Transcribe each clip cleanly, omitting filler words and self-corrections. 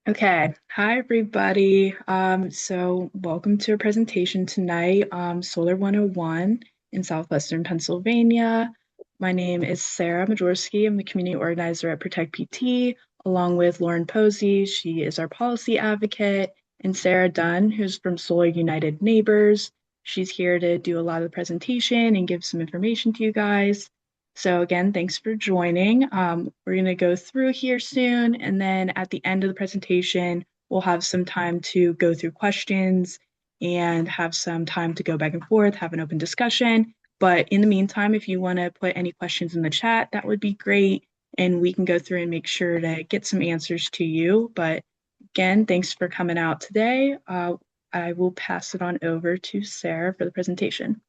Okay. Hi, everybody. So welcome to a presentation tonight, Solar 101 in Southwestern Pennsylvania. My name is Sarah Majorski. I'm the community organizer at Protect PT, along with Lauren Posey. She is our policy advocate, and Sarah Dunn, who's from Solar United Neighbors. She's here to do a lot of the presentation and give some information to you guys. So again, thanks for joining. We're going to go through here soon, and then at the end of the presentation, we'll have some time to go through questions and have some time to go back and forth, have an open discussion. But in the meantime, if you want to put any questions in the chat, that would be great, and we can go through and make sure to get some answers to you. But again, thanks for coming out today. I will pass it on over to Sarah for the presentation.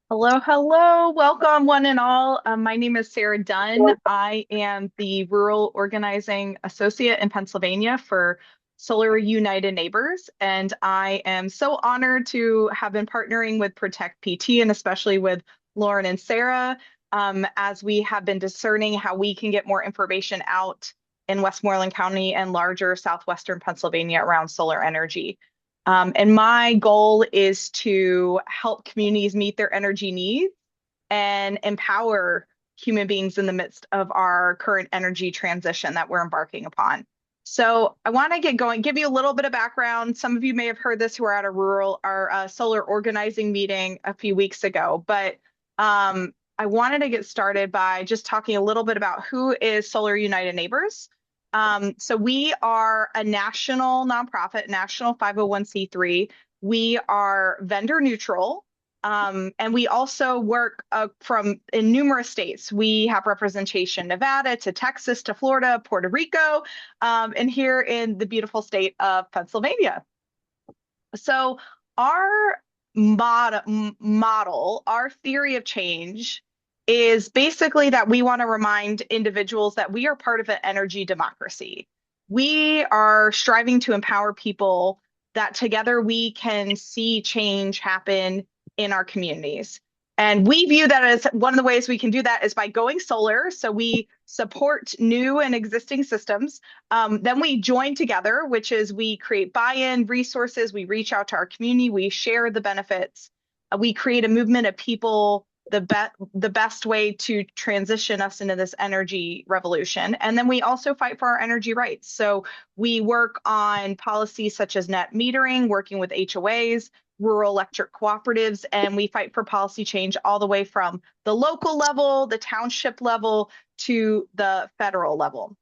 Hello, hello. Welcome, one and all. My name is Sarah Dunn. I am the Rural Organizing Associate in Pennsylvania for Solar United Neighbors, and I am so honored to have been partnering with Protect PT and especially with Lauren and Sarah as we have been discerning how we can get more information out in Westmoreland County and larger southwestern Pennsylvania around solar energy. And my goal is to help communities meet their energy needs and empower human beings in the midst of our current energy transition that we're embarking upon. So I want to get going, give you a little bit of background. Some of you may have heard this who are at our solar organizing meeting a few weeks ago, but I wanted to get started by just talking a little bit about who is Solar United Neighbors. So we are a national nonprofit, national 501(c)(3). We are vendor neutral. And we also work from in numerous states. We have representation Nevada to Texas to Florida, Puerto Rico, and here in the beautiful state of Pennsylvania. So our model, our theory of change is basically that we want to remind individuals that we are part of an energy democracy. We are striving to empower people that together we can see change happen in our communities. And we view that as one of the ways we can do that is by going solar. So we support new and existing systems. Then we join together, which is we create buy-in resources. We reach out to our community. We share the benefits. We create a movement of people, the best way to transition us into this energy revolution. And then we also fight for our energy rights. So we work on policies such as net metering, working with HOAs, rural electric cooperatives, and we fight for policy change all the way from the local level, the township level, to the federal level.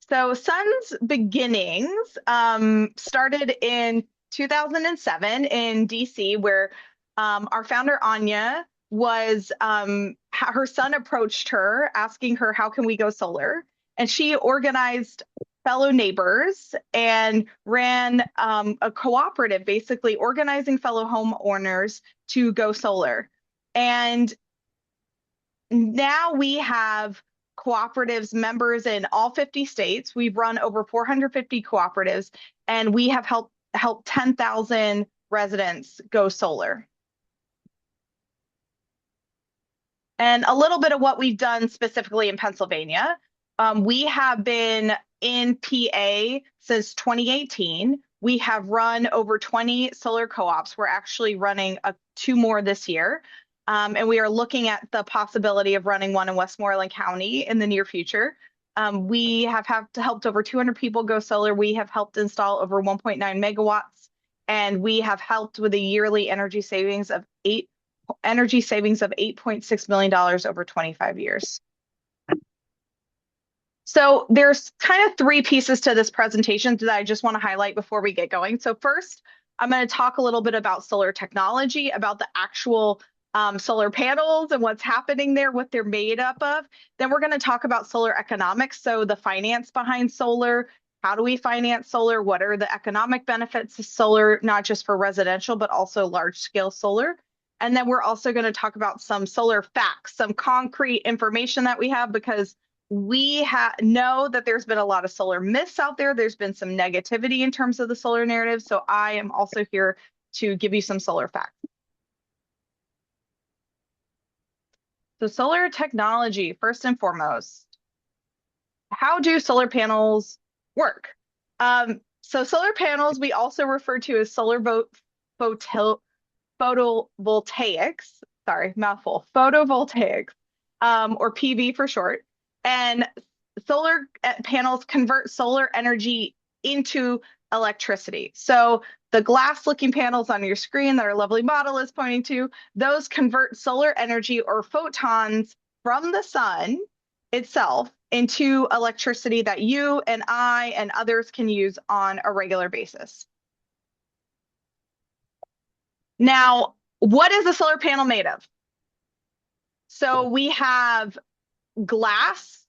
So Sun's beginnings started in 2007 in DC, where our founder Anya was her son approached her asking her, how can we go solar? And she organized fellow neighbors and ran a cooperative, basically organizing fellow homeowners to go solar. And now we have cooperatives members in all 50 states. We've run over 450 cooperatives, and we have helped 10,000 residents go solar. And a little bit of what we've done specifically in Pennsylvania. We have been in PA since 2018. We have run over 20 solar co-ops. We're actually running two more this year. And we are looking at the possibility of running one in Westmoreland County in the near future. We have helped over 200 people go solar. We have helped install over 1.9 megawatts, and we have helped with a yearly energy savings of $8.6 million over 25 years. So there's kind of three pieces to this presentation that I just want to highlight before we get going. So first, I'm going to talk a little bit about solar technology, about the actual solar panels and what's happening there, what they're made up of. Then we're going to talk about solar economics, so the finance behind solar. How do we finance solar? What are the economic benefits of solar, not just for residential, but also large scale solar? And then we're also going to talk about some solar facts, some concrete information that we have, because we know that there's been a lot of solar myths out there. There's been some negativity in terms of the solar narrative. So I am also here to give you some solar facts. So solar technology, first and foremost, how do solar panels work? So solar panels we also refer to as photo, photovoltaics. Sorry, mouthful. Photovoltaics, or PV for short. And solar panels convert solar energy into electricity. So the glass-looking panels on your screen that our lovely model is pointing to, those convert solar energy or photons from the sun itself into electricity that you and I and others can use on a regular basis. Now, what is a solar panel made of? So we have glass,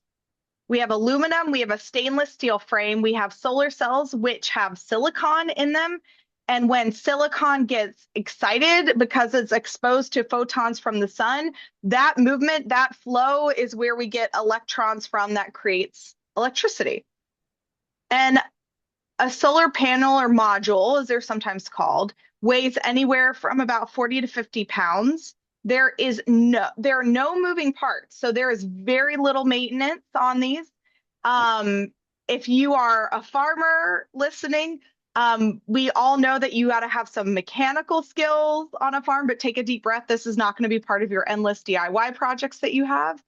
we have aluminum, we have a stainless steel frame, we have solar cells, which have silicon in them. And when silicon gets excited because it's exposed to photons from the sun, that movement, that flow is where we get electrons from that creates electricity. And a solar panel or module, as they're sometimes called, weighs anywhere from about 40 to 50 pounds. There are no moving parts, so there is very little maintenance on these. If you are a farmer listening, we all know that you got to have some mechanical skills on a farm, but take a deep breath. This is not going to be part of your endless DIY projects that you have.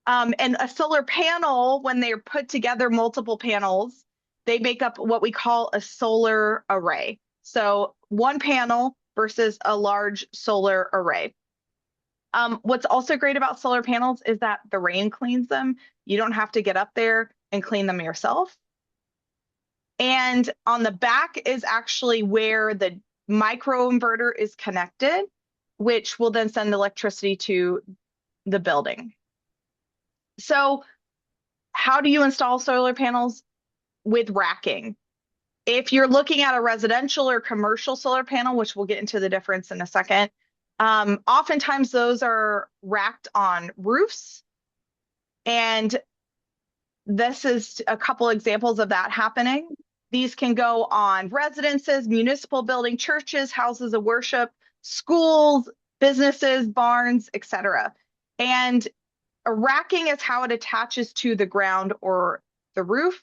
And a solar panel, when they're put together, multiple panels, they make up what we call a solar array. So one panel versus a large solar array. What's also great about solar panels is that the rain cleans them. You don't have to get up there and clean them yourself. And on the back is actually where the microinverter is connected, which will then send electricity to the building. So how do you install solar panels? With racking. If you're looking at a residential or commercial solar panel, which we'll get into the difference in a second, oftentimes those are racked on roofs. And this is a couple examples of that happening. These can go on residences, municipal building, churches, houses of worship, schools, businesses, barns, etc. And a racking is how it attaches to the ground or the roof.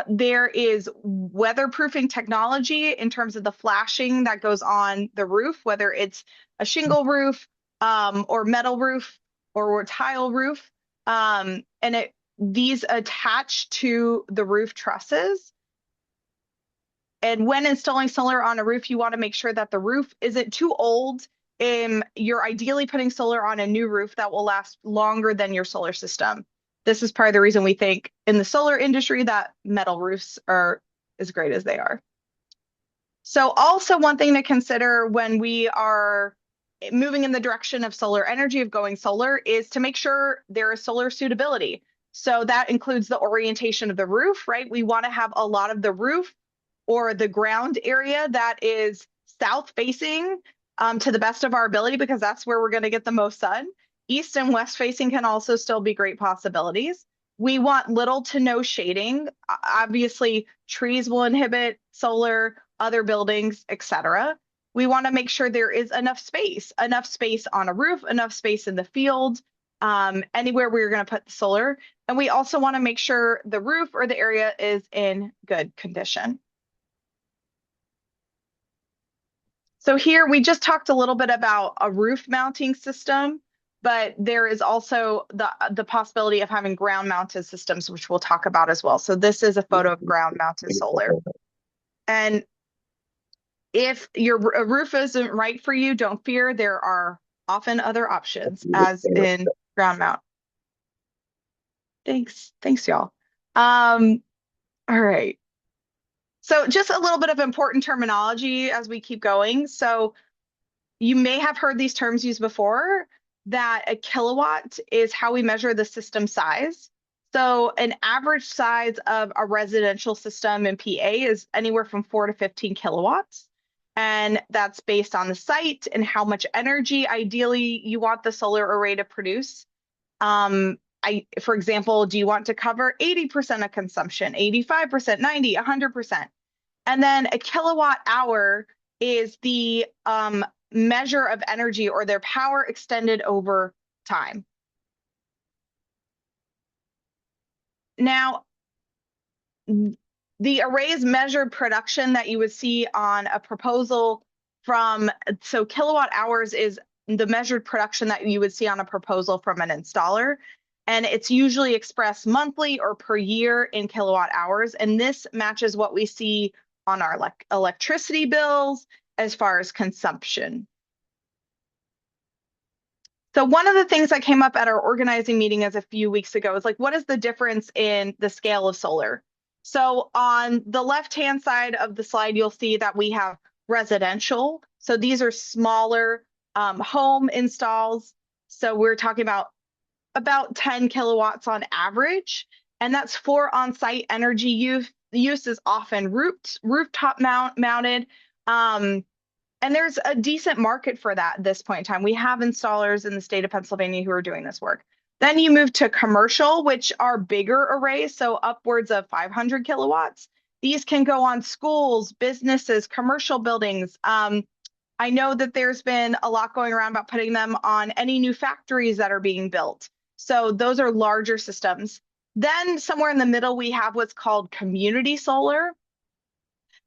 There is weatherproofing technology in terms of the flashing that goes on the roof, whether it's a shingle roof, or metal roof or tile roof. These attach to the roof trusses. And when installing solar on a roof, you want to make sure that the roof isn't too old. You're ideally putting solar on a new roof that will last longer than your solar system. This is part of the reason we think in the solar industry that metal roofs are as great as they are. So also one thing to consider when we are moving in the direction of solar energy, of going solar, is to make sure there is solar suitability. So that includes the orientation of the roof, right? We want to have a lot of the roof or the ground area that is south facing, to the best of our ability, because that's where we're going to get the most sun. East and west facing can also still be great possibilities. We want little to no shading. Obviously, trees will inhibit solar, other buildings, etc. We want to make sure there is enough space on a roof, enough space in the field, anywhere we're going to put the solar. And we also want to make sure the roof or the area is in good condition. So here we just talked a little bit about a roof mounting system, but there is also the possibility of having ground mounted systems, which we'll talk about as well. So this is a photo of ground mounted solar. And if your roof isn't right for you, don't fear. There are often other options, as in ground mount. Thanks, y'all. All right. So just a little bit of important terminology as we keep going. So you may have heard these terms used before, that a kilowatt is how we measure the system size. So an average size of a residential system in PA is anywhere from 4 to 15 kilowatts. And that's based on the site and how much energy ideally you want the solar array to produce. For example, do you want to cover 80% of consumption, 85%, 90, 100%? And then a kilowatt hour is the measure of energy or their power extended over time. Now, the arrays measured production that you would see on a proposal from, so kilowatt hours is the measured production that you would see on a proposal from an installer. And it's usually expressed monthly or per year in kilowatt hours. And this matches what we see on our electricity bills as far as consumption. So one of the things that came up at our organizing meeting as a few weeks ago is like, what is the difference in the scale of solar? So on the left-hand side of the slide, you'll see that we have residential. So these are smaller home installs. So we're talking about 10 kilowatts on average, and that's for on-site energy use. The use is often rooftop mounted. And there's a decent market for that at this point in time. We have installers in the state of Pennsylvania who are doing this work. Then you move to commercial, which are bigger arrays, so upwards of 500 kilowatts. These can go on schools, businesses, commercial buildings. I know that there's been a lot going around about putting them on any new factories that are being built. So those are larger systems. Then somewhere in the middle, we have what's called community solar.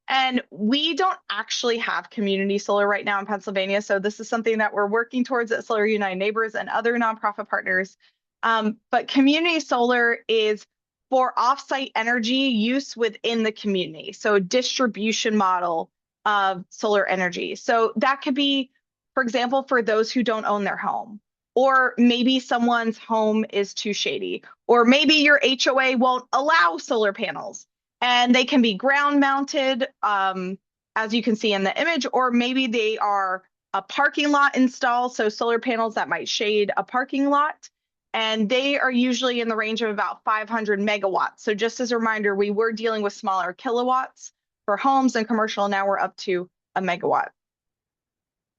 And we don't actually have community solar right now in Pennsylvania. So this is something that we're working towards at Solar United Neighbors and other nonprofit partners. But community solar is for offsite energy use within the community. So distribution model of solar energy. So that could be, for example, for those who don't own their home, or maybe someone's home is too shady, or maybe your HOA won't allow solar panels and they can be ground mounted, as you can see in the image, or maybe they are a parking lot install, so solar panels that might shade a parking lot, and they are usually in the range of about 500 megawatts. So just as a reminder, we were dealing with smaller kilowatts for homes and commercial. Now we're up to a megawatt.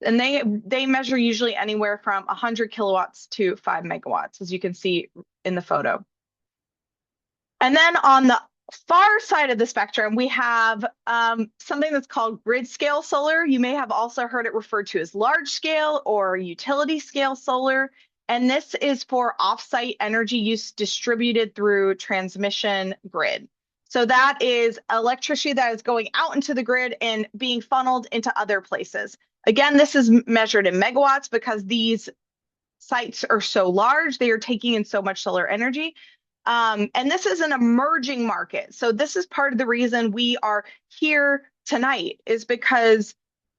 And they measure usually anywhere from 100 kilowatts to 5 megawatts, as you can see in the photo. And then on the far side of the spectrum, we have something that's called grid scale solar. You may have also heard it referred to as large scale or utility scale solar. And this is for offsite energy use distributed through transmission grid. So that is electricity that is going out into the grid and being funneled into other places. Again, this is measured in megawatts because these sites are so large, they are taking in so much solar energy. And this is an emerging market. So this is part of the reason we are here tonight, is because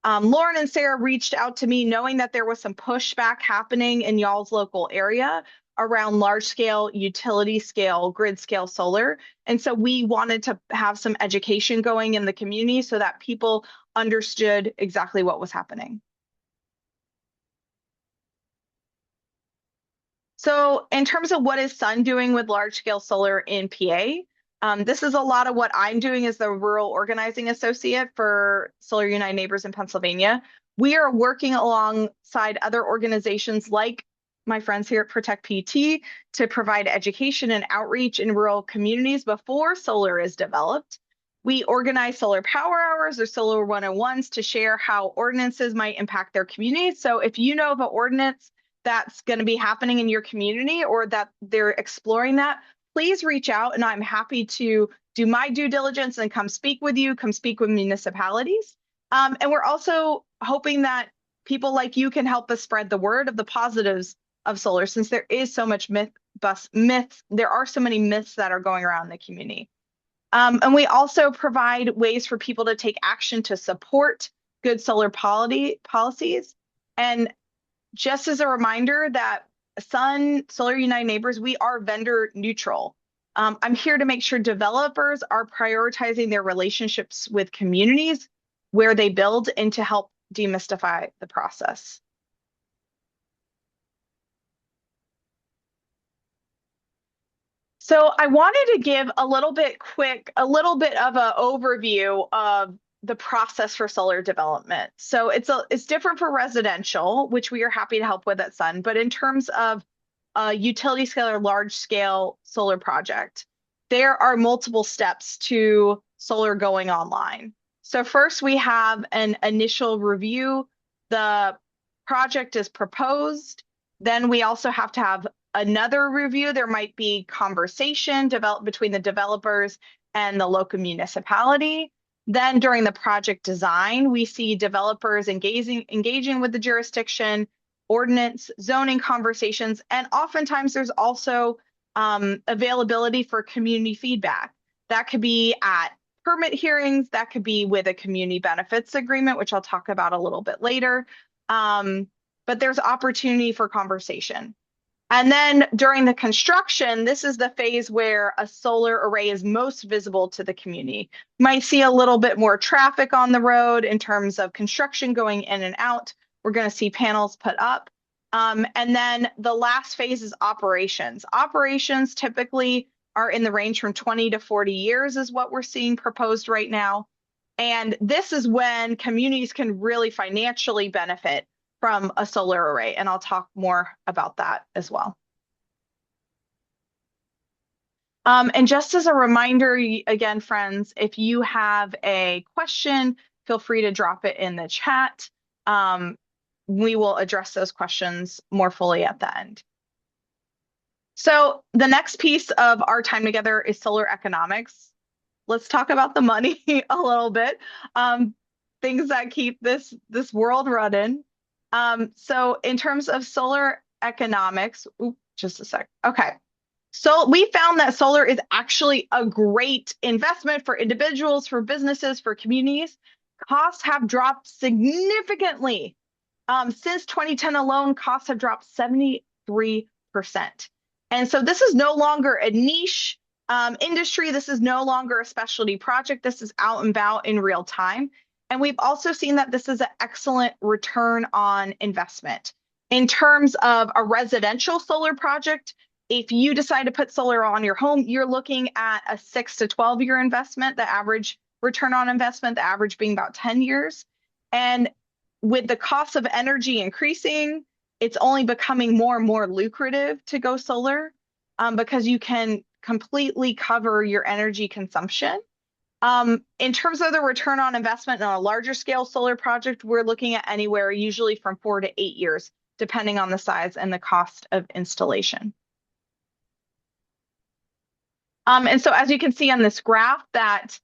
Lauren and Sarah reached out to me knowing that there was some pushback happening in y'all's local area around large scale, utility scale, grid scale solar. And so we wanted to have some education going in the community so that people understood exactly what was happening. So in terms of what is Sun doing with large scale solar in PA, this is a lot of what I'm doing as the Rural Organizing Associate for Solar United Neighbors in Pennsylvania. We are working alongside other organizations like my friends here at Protect PT to provide education and outreach in rural communities before solar is developed. We organize solar power hours or solar 101s to share how ordinances might impact their communities. So if you know of an ordinance that's going to be happening in your community or that they're exploring that, please reach out and I'm happy to do my due diligence and come speak with you, come speak with municipalities. And we're also hoping that people like you can help us spread the word of the positives of solar, since there is so much myths. There are so many myths that are going around in the community. And we also provide ways for people to take action to support good solar policies. And just as a reminder that Sun, Solar United Neighbors, we are vendor neutral. I'm here to make sure developers are prioritizing their relationships with communities where they build and to help demystify the process. So I wanted to give a little bit of an overview of the process for solar development. So it's different for residential, which we are happy to help with at Sun, but in terms of a utility scale or large scale solar project, there are multiple steps to solar going online. So first we have an initial review. the project is proposed, then we also have to have another review. There might be conversation developed between the developers and the local municipality. Then during the project design, we see developers engaging with the jurisdiction, ordinance, zoning conversations, and oftentimes there's also availability for community feedback. That could be at permit hearings, that could be with a community benefits agreement, which I'll talk about a little bit later. But there's opportunity for conversation. And then during the construction, this is the phase where a solar array is most visible to the community. You might see a little bit more traffic on the road in terms of construction going in and out. We're going to see panels put up. And then the last phase is operations. Operations typically are in the range from 20 to 40 years is what we're seeing proposed right now. And this is when communities can really financially benefit from a solar array. And I'll talk more about that as well. And just as a reminder, again, friends, if you have a question, feel free to drop it in the chat. We will address those questions more fully at the end. So the next piece of our time together is solar economics. Let's talk about the money a little bit. Things that keep this world running. So in terms of solar economics, just a sec. Okay. So we found that solar is actually a great investment for individuals, for businesses, for communities. Costs have dropped significantly. Since 2010 alone, costs have dropped 73%. And so this is no longer a niche industry. This is no longer a specialty project. This is out and about in real time. And we've also seen that this is an excellent return on investment. In terms of a residential solar project, if you decide to put solar on your home, you're looking at a 6 to 12-year investment, the average return on investment, the average being about 10 years. And with the cost of energy increasing, it's only becoming more and more lucrative to go solar because you can completely cover your energy consumption. In terms of the return on investment on a larger scale solar project, we're looking at anywhere usually from 4 to 8 years, depending on the size and the cost of installation. And so as you can see on this graph that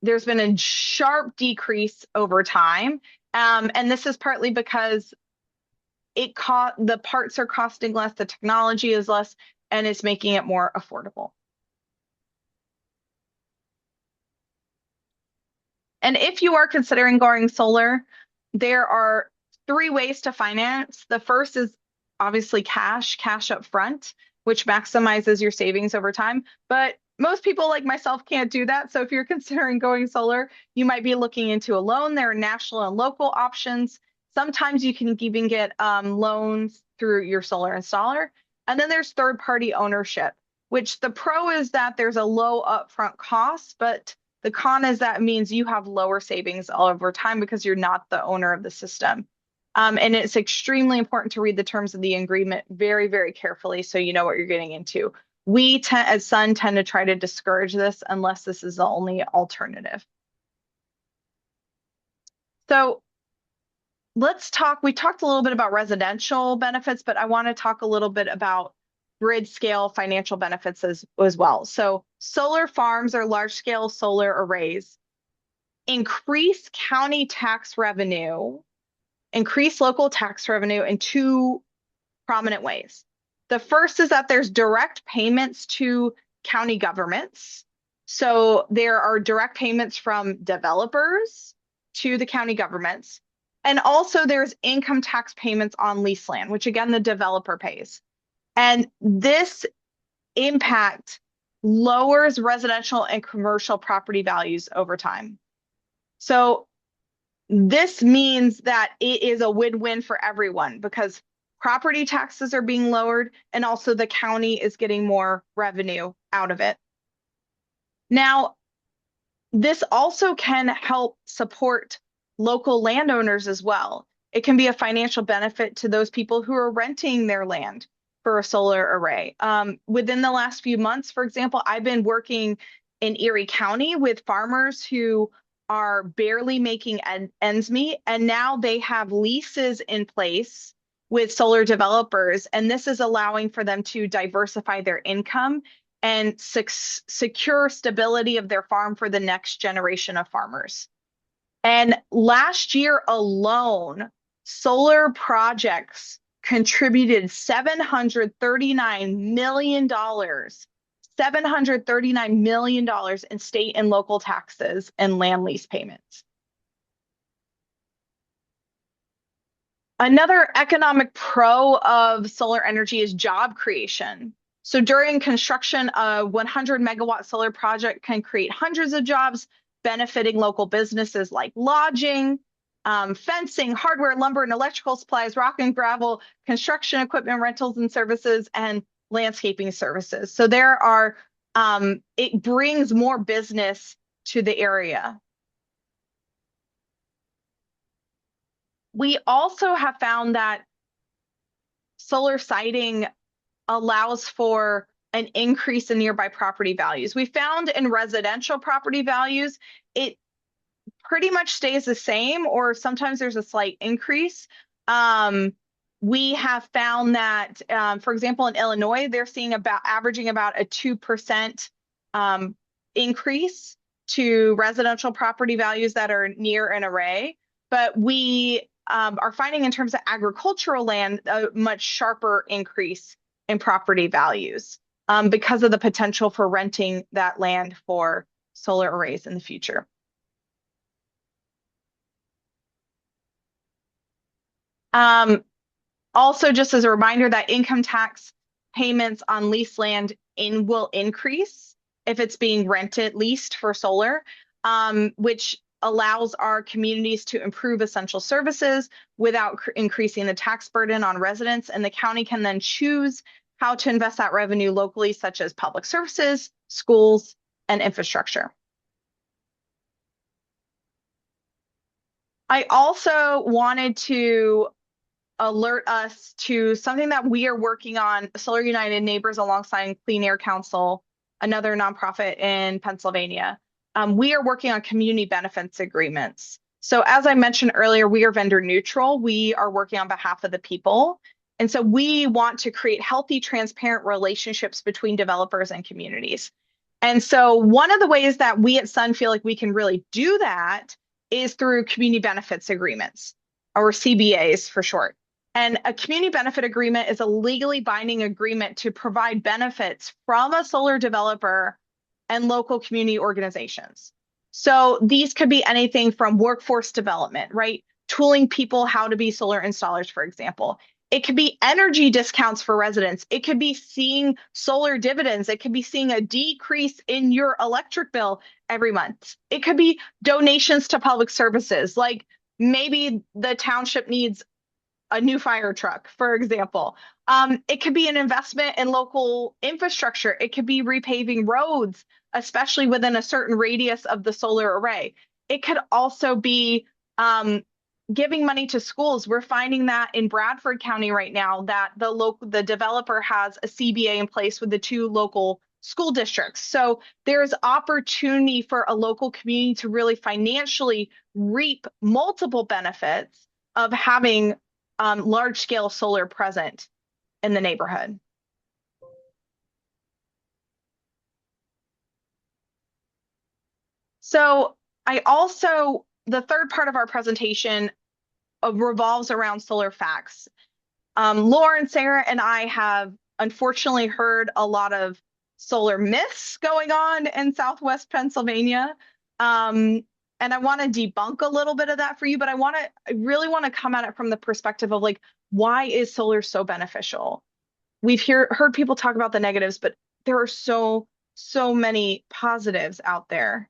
there's been a sharp decrease over time. And this is partly because the parts are costing less, the technology is less, and it's making it more affordable. And if you are considering going solar, there are 3 ways to finance. The first is obviously cash up front, which maximizes your savings over time. But most people like myself can't do that. So if you're considering going solar, you might be looking into a loan. There are national and local options. Sometimes you can even get loans through your solar installer. And then there's third-party ownership, which the pro is that there's a low upfront cost, but the con is that means you have lower savings all over time because you're not the owner of the system. And it's extremely important to read the terms of the agreement very, very carefully so you know what you're getting into. We as Sun tend to try to discourage this unless this is the only alternative. So we talked a little bit about residential benefits, but I want to talk a little bit about grid scale financial benefits as well. So solar farms or large scale solar arrays increase county tax revenue, increase local tax revenue in 2 prominent ways. The first is that there's direct payments to county governments. So there are direct payments from developers to the county governments. And also there's income tax payments on lease land, which again, the developer pays. And this impact lowers residential and commercial property values over time. So this means that it is a win-win for everyone because property taxes are being lowered and also the county is getting more revenue out of it. Now, this also can help support local landowners as well. It can be a financial benefit to those people who are renting their land for a solar array. Within the last few months, for example, I've been working in Erie County with farmers who are barely making ends meet, and now they have leases in place with solar developers, and this is allowing for them to diversify their income and secure stability of their farm for the next generation of farmers. And last year alone, solar projects contributed $739 million, $739 million in state and local taxes and land lease payments. Another economic pro of solar energy is job creation. So during construction, a 100 megawatt solar project can create hundreds of jobs benefiting local businesses like lodging, fencing, hardware, lumber, and electrical supplies, rock and gravel, construction equipment rentals and services, and landscaping services. So it brings more business to the area. We also have found that solar siting allows for an increase in nearby property values. We found in residential property values, it pretty much stays the same, or sometimes there's a slight increase. We have found that, for example, in Illinois, they're seeing averaging about a 2% increase to residential property values that are near an array. But we are finding in terms of agricultural land a much sharper increase in property values because of the potential for renting that land for solar arrays in the future. Also, just as a reminder that income tax payments on leased land will increase if it's being leased for solar, which allows our communities to improve essential services without increasing the tax burden on residents. And the county can then choose how to invest that revenue locally, such as public services, schools, and infrastructure. I also wanted to alert us to something that we are working on, Solar United Neighbors alongside Clean Air Council, another nonprofit in Pennsylvania. We are working on community benefits agreements. So as I mentioned earlier, we are vendor neutral. We are working on behalf of the people. And so we want to create healthy, transparent relationships between developers and communities. And so one of the ways that we at Sun feel like we can really do that is through community benefits agreements, or CBAs for short. And a community benefit agreement is a legally binding agreement to provide benefits from a solar developer and local community organizations. So these could be anything from workforce development, right? Tooling people how to be solar installers, for example. It could be energy discounts for residents. It could be seeing solar dividends. It could be seeing a decrease in your electric bill every month. It could be donations to public services, like maybe the township needs a new fire truck, for example. It could be an investment in local infrastructure. It could be repaving roads, especially within a certain radius of the solar array. It could also be giving money to schools. We're finding that in Bradford County right now that the developer has a CBA in place with the 2 local school districts. So there's opportunity for a local community to really financially reap multiple benefits of having large scale solar present in the neighborhood. So the third part of our presentation revolves around solar facts. Lauren, Sarah, and I have unfortunately heard a lot of solar myths going on in Southwest Pennsylvania. And I want to debunk a little bit of that for you, but I really want to come at it from the perspective of like, why is solar so beneficial? We've heard people talk about the negatives, but there are so many positives out there.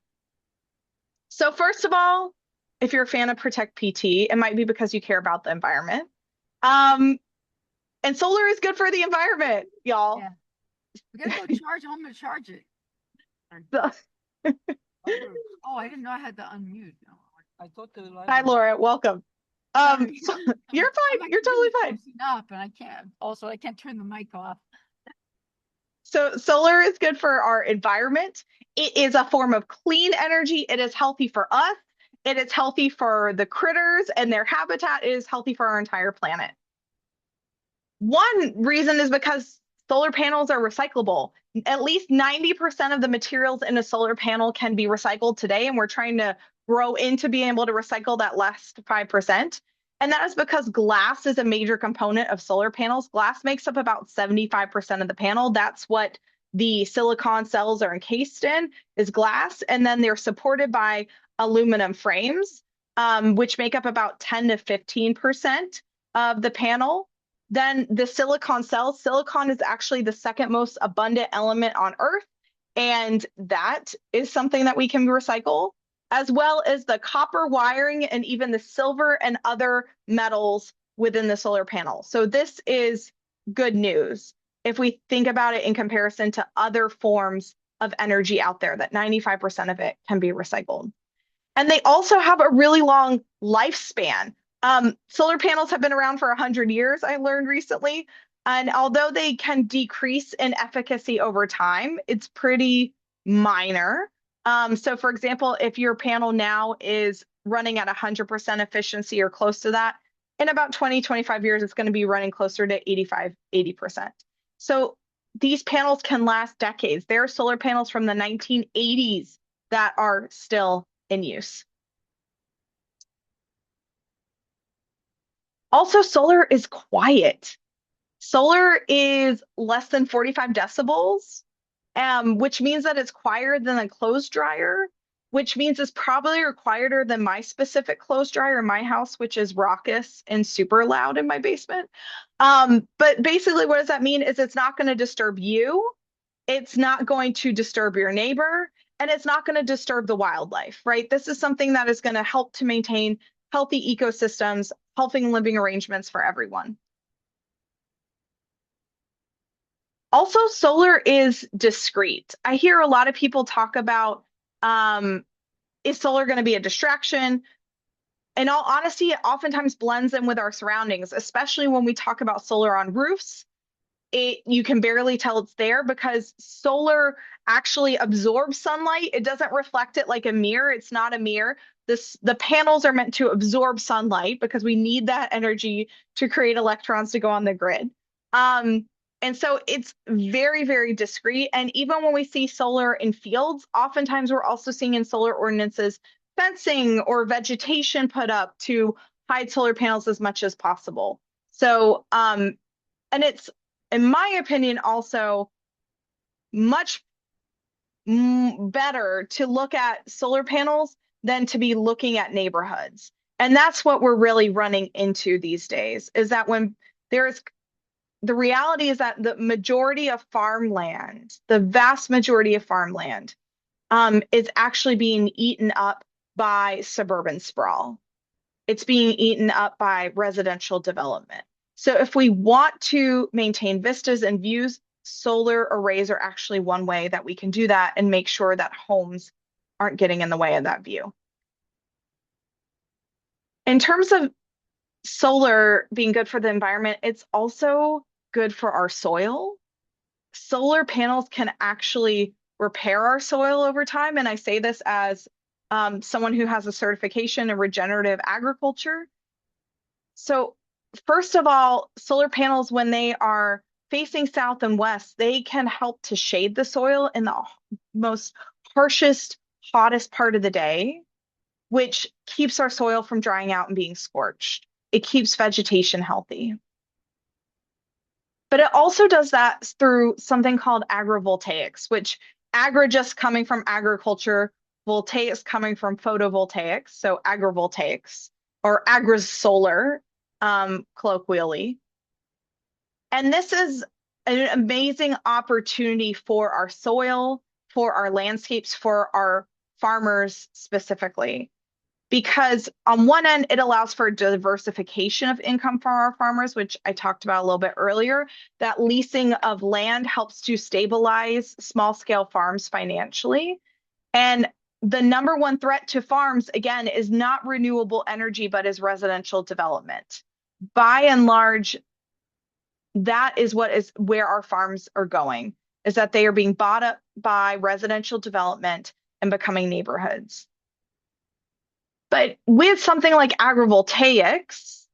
So first of all, if you're a fan of Protect PT, it might be because you care about the environment. And solar is good for the environment, y'all. Yeah. We gotta go charge. I'm gonna charge it. Oh, I didn't know I had to unmute. No, I thought the Hi, Laura. Welcome. You're fine. You're totally fine. Up, and I can't. Also, I can't turn the mic off. So solar is good for our environment. It is a form of clean energy. It is healthy for us. It is healthy for the critters and their habitat. It is healthy for our entire planet. One reason is because solar panels are recyclable. At least 90% of the materials in a solar panel can be recycled today, and we're trying to grow into being able to recycle that last 5%. And that is because glass is a major component of solar panels. Glass makes up about 75% of the panel. That's what the silicon cells are encased in, is glass. And then they're supported by aluminum frames, which make up about 10 to 15% of the panel. Then the silicon cells, silicon is actually the second most abundant element on Earth. And that is something that we can recycle, as well as the copper wiring and even the silver and other metals within the solar panel. So this is good news if we think about it in comparison to other forms of energy out there, that 95% of it can be recycled. And they also have a really long lifespan. Solar panels have been around for 100 years, I learned recently. And although they can decrease in efficacy over time, it's pretty minor. So for example, if your panel now is running at 100% efficiency or close to that, in about 20, 25 years, it's going to be running closer to 85, 80%. So these panels can last decades. There are solar panels from the 1980s that are still in use. Also, solar is quiet. Solar is less than 45 decibels, which means that it's quieter than a clothes dryer, which means it's probably quieter than my specific clothes dryer in my house, which is raucous and super loud in my basement. But basically, what does that mean is it's not going to disturb you. It's not going to disturb your neighbor, and it's not going to disturb the wildlife, right? This is something that is going to help to maintain healthy ecosystems, healthy living arrangements for everyone. Also, solar is discrete. I hear a lot of people talk about, is solar going to be a distraction? In all honesty, it oftentimes blends in with our surroundings, especially when we talk about solar on roofs. You can barely tell it's there because solar actually absorbs sunlight. It doesn't reflect it like a mirror. It's not a mirror. The panels are meant to absorb sunlight because we need that energy to create electrons to go on the grid. And so it's very, very discrete. And even when we see solar in fields, oftentimes we're also seeing in solar ordinances fencing or vegetation put up to hide solar panels as much as possible. So, and it's, in my opinion, also much better to look at solar panels than to be looking at neighborhoods. And that's what we're really running into these days, is that when the reality is that the majority of farmland, the vast majority of farmland, is actually being eaten up by suburban sprawl. It's being eaten up by residential development. So if we want to maintain vistas and views, solar arrays are actually one way that we can do that and make sure that homes aren't getting in the way of that view. In terms of solar being good for the environment, it's also good for our soil. Solar panels can actually repair our soil over time. And I say this as someone who has a certification in regenerative agriculture. So first of all, solar panels, when they are facing south and west, they can help to shade the soil in the most harshest, hottest part of the day, which keeps our soil from drying out and being scorched. It keeps vegetation healthy. But it also does that through something called agrivoltaics, which agri just coming from agriculture, voltaics coming from photovoltaics, so agrivoltaics or agri-solar, colloquially. And this is an amazing opportunity for our soil, for our landscapes, for our farmers specifically. Because on one end, it allows for diversification of income for our farmers, which I talked about a little bit earlier. That leasing of land helps to stabilize small scale farms financially. And the number one threat to farms, again, is not renewable energy, but is residential development. By and large, that is where our farms are going, is that they are being bought up by residential development and becoming neighborhoods. But with something like agrivoltaics,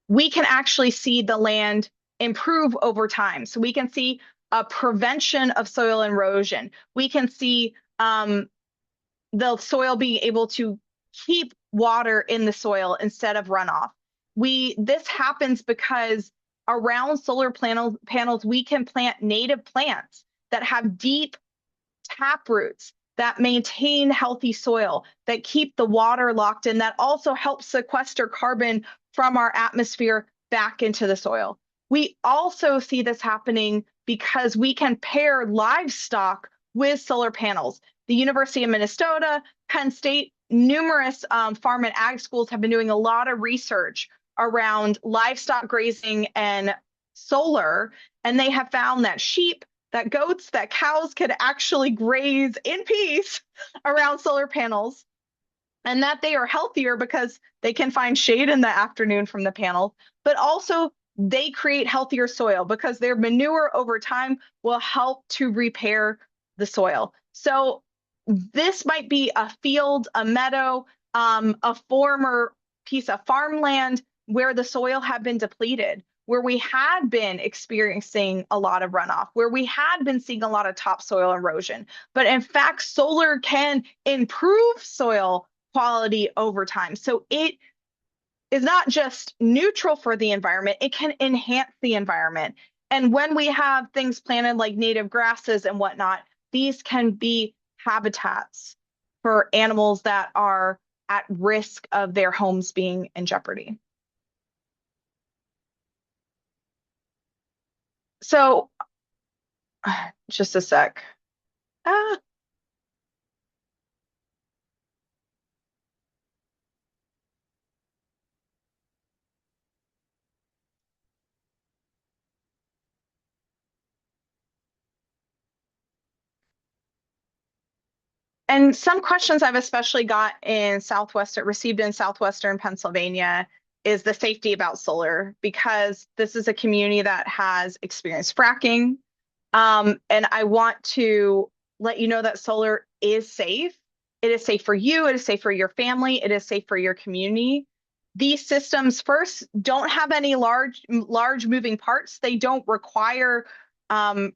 we can actually see the land improve over time. So we can see a prevention of soil erosion. We can see the soil being able to keep water in the soil instead of runoff. This happens because around solar panels, we can plant native plants that have deep tap roots that maintain healthy soil, that keep the water locked in, that also help sequester carbon from our atmosphere back into the soil. We also see this happening because we can pair livestock with solar panels. The University of Minnesota, Penn State, numerous farm and ag schools have been doing a lot of research around livestock grazing and solar, and they have found that sheep, that goats, that cows could actually graze in peace around solar panels, and that they are healthier because they can find shade in the afternoon from the panels, but also they create healthier soil because their manure over time will help to repair the soil. So this might be a field, a meadow, a former piece of farmland where the soil had been depleted, where we had been experiencing a lot of runoff, where we had been seeing a lot of topsoil erosion. But in fact, solar can improve soil quality over time. So it is not just neutral for the environment, it can enhance the environment. And when we have things planted like native grasses and whatnot, these can be habitats for animals that are at risk of their homes being in jeopardy. So just a sec. Ah. And some questions I've especially got in received in Southwestern Pennsylvania is the safety about solar, because this is a community that has experienced fracking. And I want to let you know that solar is safe. It is safe for you. It is safe for your family. It is safe for your community. These systems first don't have any large moving parts. They don't require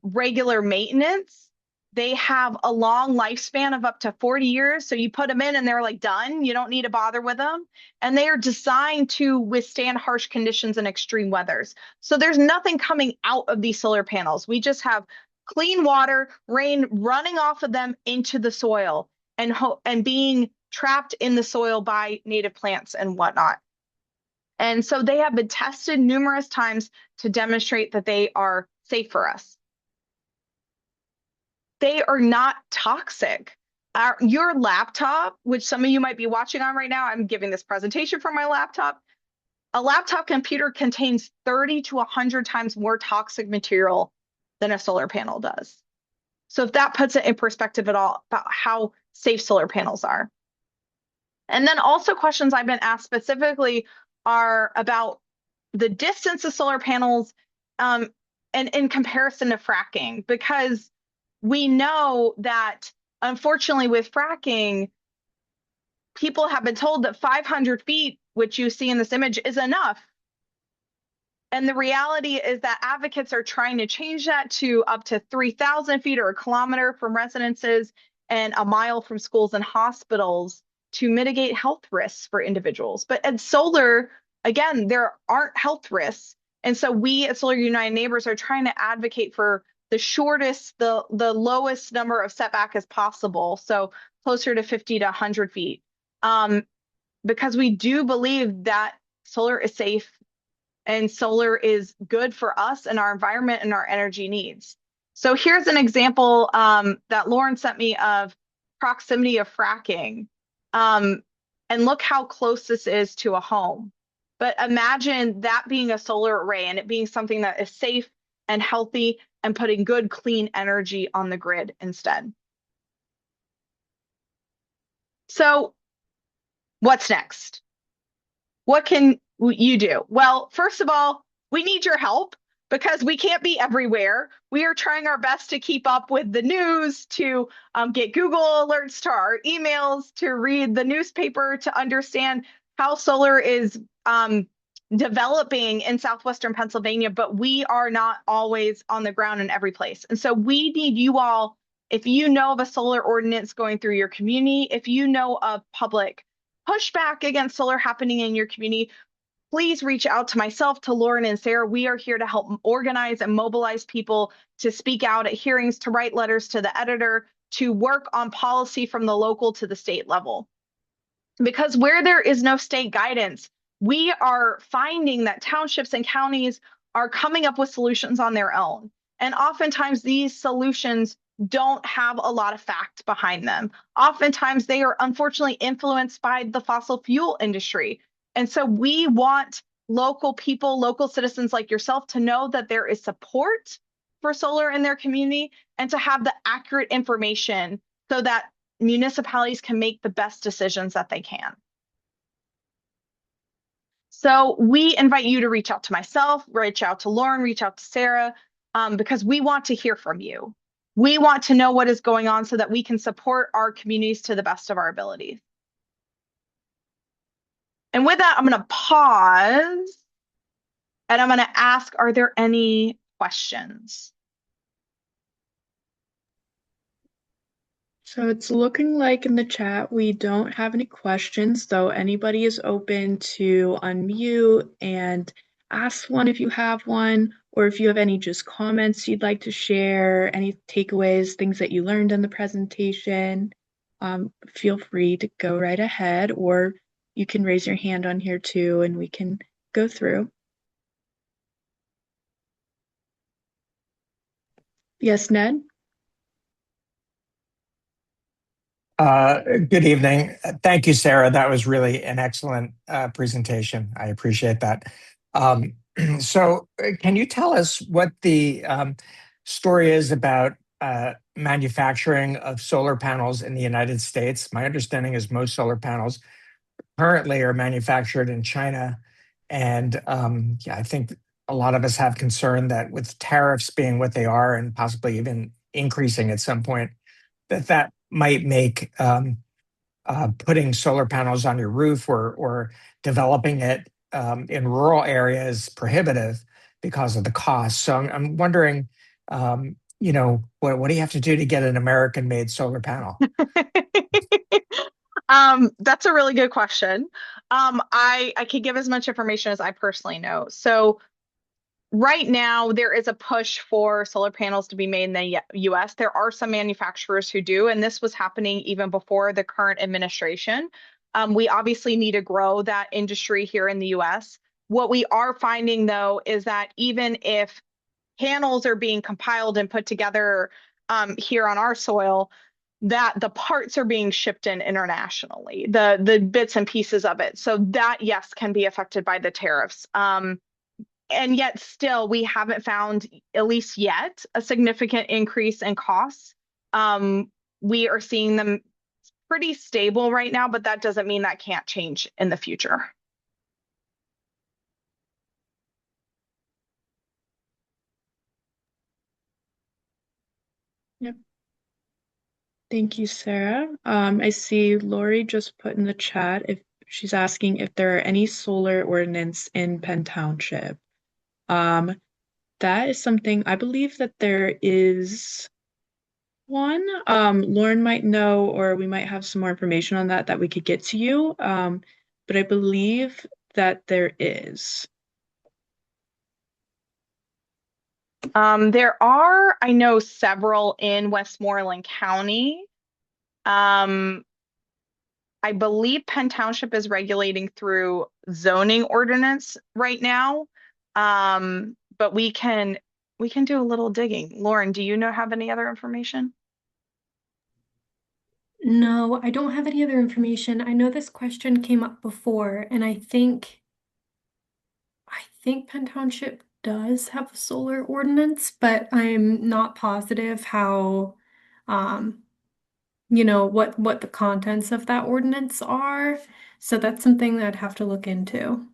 regular maintenance. They have a long lifespan of up to 40 years. So you put them in and they're like done. You don't need to bother with them. And they are designed to withstand harsh conditions and extreme weathers. So there's nothing coming out of these solar panels. We just have clean water, rain running off of them into the soil and being trapped in the soil by native plants and whatnot. And so they have been tested numerous times to demonstrate that they are safe for us. They are not toxic. Your laptop, which some of you might be watching on right now, I'm giving this presentation from my laptop. A laptop computer contains 30 to 100 times more toxic material than a solar panel does. So if that puts it in perspective at all about how safe solar panels are. And then also questions I've been asked specifically are about the distance of solar panels and in comparison to fracking, because we know that unfortunately with fracking, people have been told that 500 feet, which you see in this image, is enough. And the reality is that advocates are trying to change that to up to 3,000 feet or a kilometer from residences and a mile from schools and hospitals to mitigate health risks for individuals. But at solar, again, there aren't health risks. And so we at Solar United Neighbors are trying to advocate for the shortest, the lowest number of setback as possible. So closer to 50 to 100 feet. Because we do believe that solar is safe and solar is good for us and our environment and our energy needs. So here's an example that Lauren sent me of proximity of fracking. And look how close this is to a home. But imagine that being a solar array and it being something that is safe and healthy and putting good, clean energy on the grid instead. So what's next? What can you do? Well, first of all, we need your help because we can't be everywhere. We are trying our best to keep up with the news, to get Google alerts to our emails, to read the newspaper, to understand how solar is developing in Southwestern Pennsylvania, but we are not always on the ground in every place. And so we need you all, if you know of a solar ordinance going through your community, if you know of public pushback against solar happening in your community, please reach out to myself, to Lauren and Sarah. We are here to help organize and mobilize people to speak out at hearings, to write letters to the editor, to work on policy from the local to the state level. Because where there is no state guidance, we are finding that townships and counties are coming up with solutions on their own. And oftentimes these solutions don't have a lot of fact behind them. Oftentimes they are unfortunately influenced by the fossil fuel industry. And so we want local people, local citizens like yourself to know that there is support for solar in their community and to have the accurate information so that municipalities can make the best decisions that they can. So we invite you to reach out to myself, reach out to Lauren, reach out to Sarah, because we want to hear from you. We want to know what is going on so that we can support our communities to the best of our abilities. And with that, I'm going to pause and I'm going to ask, are there any questions? So it's looking like in the chat we don't have any questions, though anybody is open to unmute and ask one if you have one, or if you have any just comments you'd like to share, any takeaways, things that you learned in the presentation, feel free to go right ahead, or you can raise your hand on here too and we can go through. Yes, Ned? Good evening. Thank you, Sarah. That was really an excellent presentation. I appreciate that. Um, can you tell us what the story is about manufacturing of solar panels in the United States? My understanding is most solar panels currently are manufactured in China. And yeah, I think a lot of us have concern that with tariffs being what they are and possibly even increasing at some point, that might make putting solar panels on your roof or developing it in rural areas prohibitive because of the cost. So I'm wondering, what do you have to do to get an American-made solar panel? That's a really good question. I can give as much information as I personally know. So right now, there is a push for solar panels to be made in the US. There are some manufacturers who do, and this was happening even before the current administration. We obviously need to grow that industry here in the US. What we are finding, though, is that even if panels are being compiled and put together here on our soil, that the parts are being shipped in internationally, the bits and pieces of it. So that, yes, can be affected by the tariffs. And yet still, we haven't found, at least yet, a significant increase in costs. We are seeing them pretty stable right now, but that doesn't mean that can't change in the future. Yep. Thank you, Sarah. I see Lori just put in the chat if she's asking if there are any solar ordinance in Penn Township. That is something I believe that there is one. Lauren might know, or we might have some more information on that we could get to you. But I believe that there is. There are, I know, several in Westmoreland County. I believe Penn Township is regulating through zoning ordinance right now. But we can do a little digging. Lauren, do you have any other information? No, I don't have any other information. I know this question came up before, and I think Penn Township does have a solar ordinance, but I'm not positive how, um, what the contents of that ordinance are. So that's something that I'd have to look into.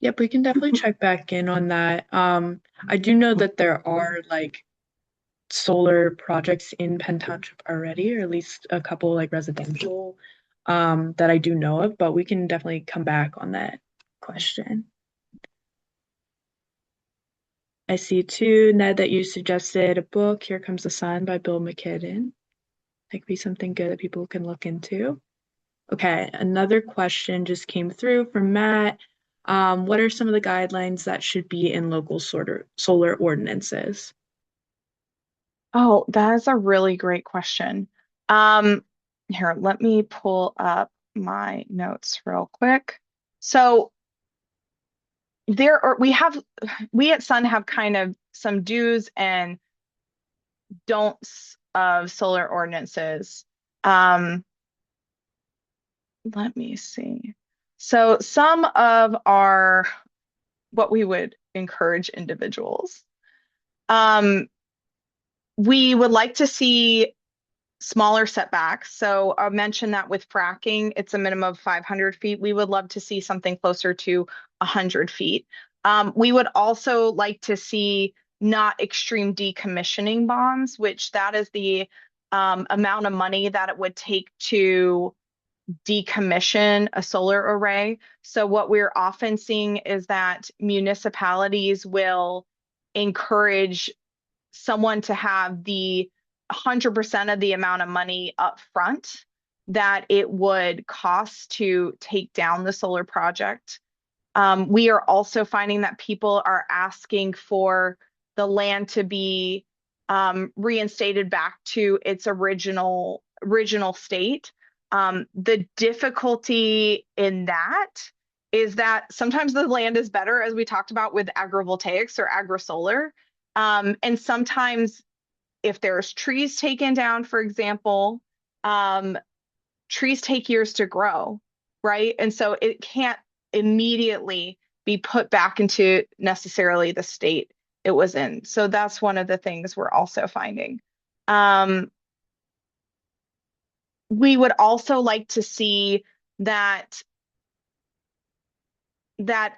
Yep, we can definitely check back in on that. I do know that there are like solar projects in Penn Township already, or at least a couple like residential that I do know of, but we can definitely come back on that question. I see too, Ned, that you suggested a book, Here Comes the Sun by Bill McKibben. That could be something good that people can look into. Okay, another question just came through from Matt. What are some of the guidelines that should be in local solar ordinances? Oh, that is a really great question. Um, Here, let me pull up my notes real quick. So we at Sun have kind of some do's and don'ts of solar ordinances. Um, Let me see. So some of our what we would encourage individuals. Um, we would like to see smaller setbacks. So I mentioned that with fracking, it's a minimum of 500 feet. We would love to see something closer to 100 feet. We would also like to see not extreme decommissioning bonds, which that is the amount of money that it would take to decommission a solar array. So what we're often seeing is that municipalities will encourage someone to have the 100% of the amount of money up front that it would cost to take down the solar project. We are also finding that people are asking for the land to be reinstated back to its original state. The difficulty in that is that sometimes the land is better, as we talked about with agrivoltaics or agri-solar. And sometimes if there's trees taken down, for example, um, trees take years to grow, right? And so it can't immediately be put back into necessarily the state it was in. So that's one of the things we're also finding. Um, we would also like to see that that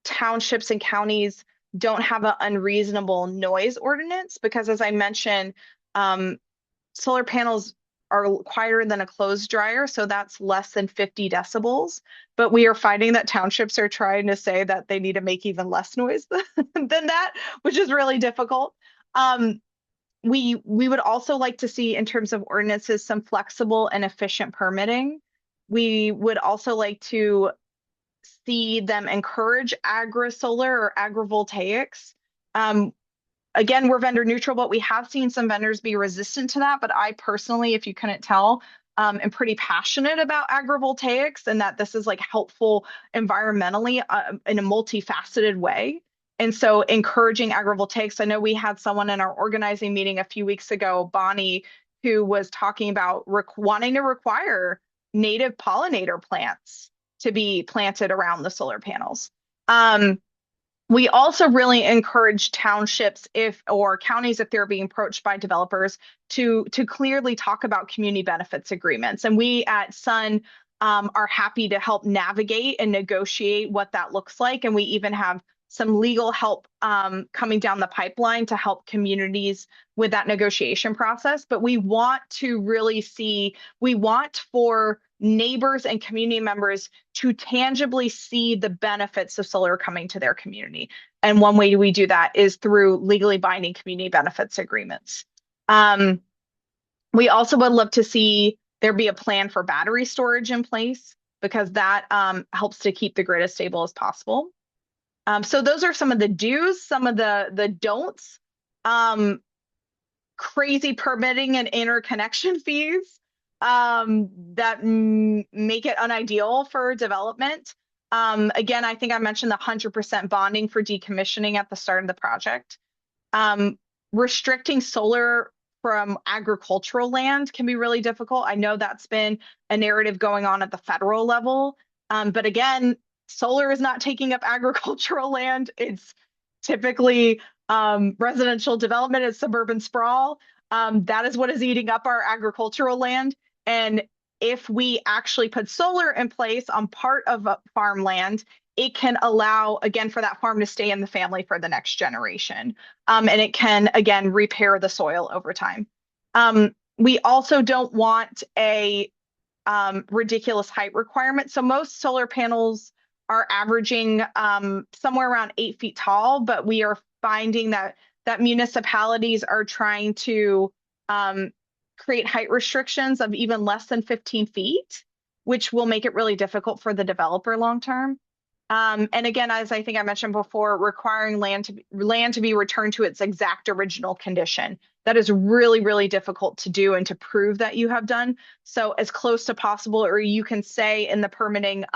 townships and counties don't have an unreasonable noise ordinance because, as I mentioned, um, solar panels are quieter than a clothes dryer, so that's less than 50 decibels. But we are finding that townships are trying to say that they need to make even less noise than that, which is really difficult. Um, we would also like to see, in terms of ordinances, some flexible and efficient permitting. We would also like to see them encourage agri-solar or agrivoltaics. Um, Again, we're vendor neutral, but we have seen some vendors be resistant to that. But I personally, if you couldn't tell, am pretty passionate about agrivoltaics and that this is like helpful environmentally in a multifaceted way. And so encouraging agrivoltaics, I know we had someone in our organizing meeting a few weeks ago, Bonnie, who was talking about wanting to require native pollinator plants to be planted around the solar panels. We also really encourage townships or counties if they're being approached by developers to clearly talk about community benefits agreements. And we at Sun are happy to help navigate and negotiate what that looks like. And we even have some legal help coming down the pipeline to help communities with that negotiation process. But we want to really we want for neighbors and community members to tangibly see the benefits of solar coming to their community. And one way we do that is through legally binding community benefits agreements. We also would love to see there be a plan for battery storage in place because that helps to keep the grid as stable as possible. So those are some of the do's, some of the don'ts. Crazy permitting and interconnection fees that make it unideal for development. Again, I think I mentioned the 100% bonding for decommissioning at the start of the project. Restricting solar from agricultural land can be really difficult. I know that's been a narrative going on at the federal level. But again, solar is not taking up agricultural land. It's typically residential development and suburban sprawl. That is what is eating up our agricultural land. And if we actually put solar in place on part of farmland, it can allow, again, for that farm to stay in the family for the next generation. And it can, again, repair the soil over time. We also don't want a ridiculous height requirement. So most solar panels are averaging somewhere around 8 feet tall, but we are finding that municipalities are trying to create height restrictions of even less than 15 feet, which will make it really difficult for the developer long term. And again, as I think I mentioned before, requiring land to be returned to its exact original condition. That is really, really difficult to do and to prove that you have done. So as close to possible, or you can say in the permitting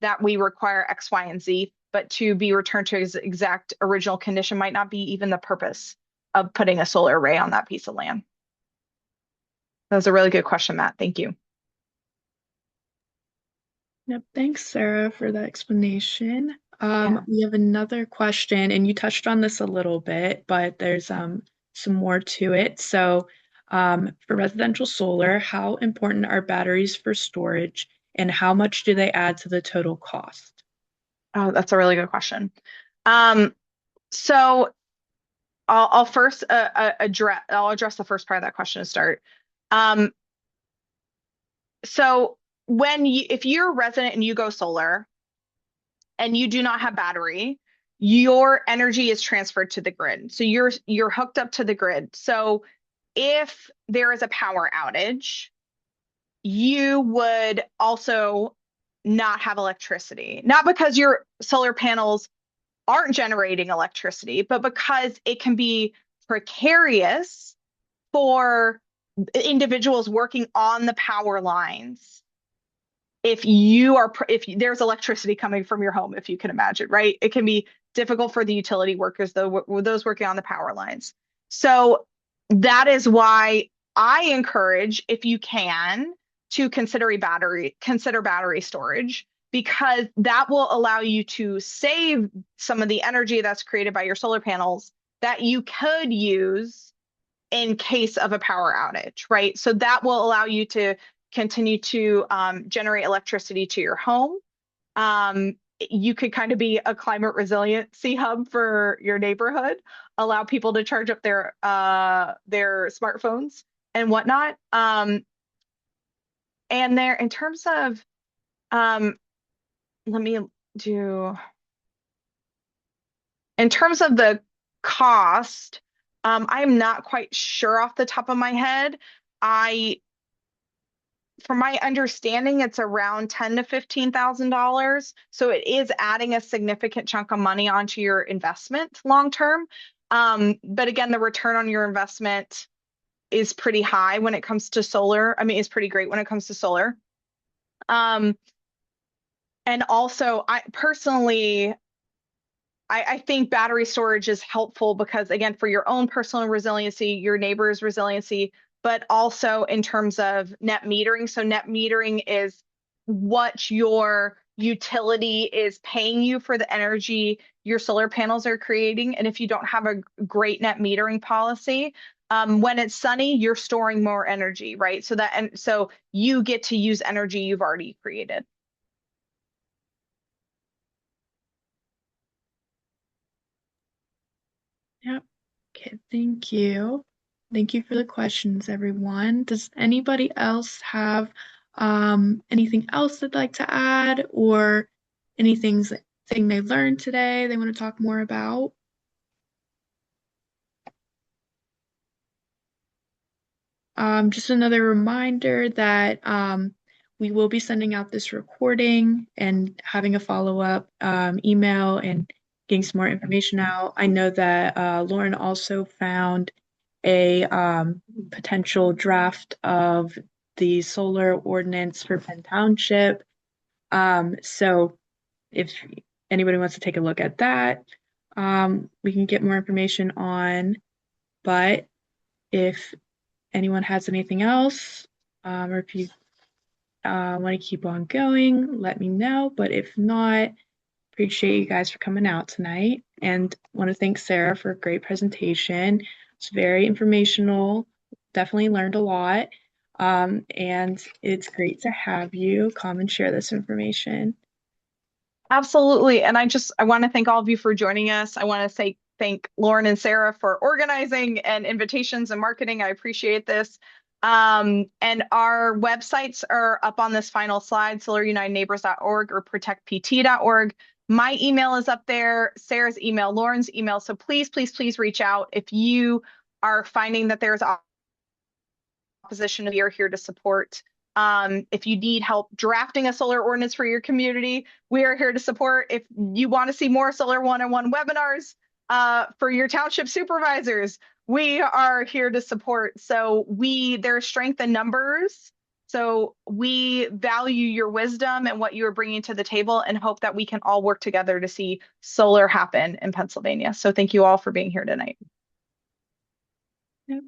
that we require X, Y, and Z, but to be returned to its exact original condition might not be even the purpose of putting a solar array on that piece of land. That was a really good question, Matt. Thank you. Yep, thanks, Sarah, for that explanation. Yeah. We have another question, and you touched on this a little bit, but there's some more to it. So, for residential solar, how important are batteries for storage, and how much do they add to the total cost? Oh, that's a really good question. So I'll first address the first part of that question to start. Um, so if you're a resident and you go solar and you do not have battery, your energy is transferred to the grid. So you're hooked up to the grid. So if there is a power outage, you would also not have electricity. Not because your solar panels aren't generating electricity, but because it can be precarious for individuals working on the power lines. If there's electricity coming from your home, if you can imagine, right? It can be difficult for the utility workers, though, those working on the power lines. So that is why I encourage, if you can, to consider battery storage, because that will allow you to save some of the energy that's created by your solar panels that you could use in case of a power outage, right? So that will allow you to continue to generate electricity to your home. You could kind of be a climate resiliency hub for your neighborhood, allow people to charge up their smartphones and whatnot. And there, in terms of, let me do, in terms of the cost, I'm not quite sure off the top of my head. From my understanding, it's around $10,000 to $15,000. So it is adding a significant chunk of money onto your investment long term. But again, the return on your investment is pretty high when it comes to solar. I mean, it's pretty great when it comes to solar. And also, I personally, I think battery storage is helpful because, again, for your own personal resiliency, your neighbor's resiliency, but also in terms of net metering. So net metering is what your utility is paying you for the energy your solar panels are creating. And if you don't have a great net metering policy, when it's sunny, you're storing more energy, right? So you get to use energy you've already created. Yep. Okay, thank you. Thank you for the questions, everyone. Does anybody else have anything else they'd like to add, or thing they learned today they want to talk more about? Just another reminder that we will be sending out this recording and having a follow-up email and getting some more information out. I know that Lauren also found a potential draft of the solar ordinance for Penn Township. So if anybody wants to take a look at that, we can get more information on. But if anyone has anything else, or if you want to keep on going, let me know. But if not, appreciate you guys for coming out tonight, and want to thank Sarah for a great presentation. It's very informational. Definitely learned a lot. And it's great to have you come and share this information. Absolutely. And I want to thank all of you for joining us. I want to thank Lauren and Sarah for organizing and invitations and marketing. I appreciate this. And our websites are up on this final slide, solarunitedneighbors.org or protectpt.org. My email is up there, Sarah's email, Lauren's email. So please, please, please reach out if you are finding that there's opposition. We are here to support. If you need help drafting a solar ordinance for your community, we are here to support. If you want to see more Solar 101 webinars for your township supervisors, we are here to support. So there's strength in numbers. So we value your wisdom and what you are bringing to the table and hope that we can all work together to see solar happen in Pennsylvania. So thank you all for being here tonight. Yep.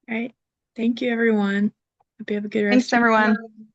All right. Thank you, everyone. Hope you have a good rest Thanks, of your everyone. day.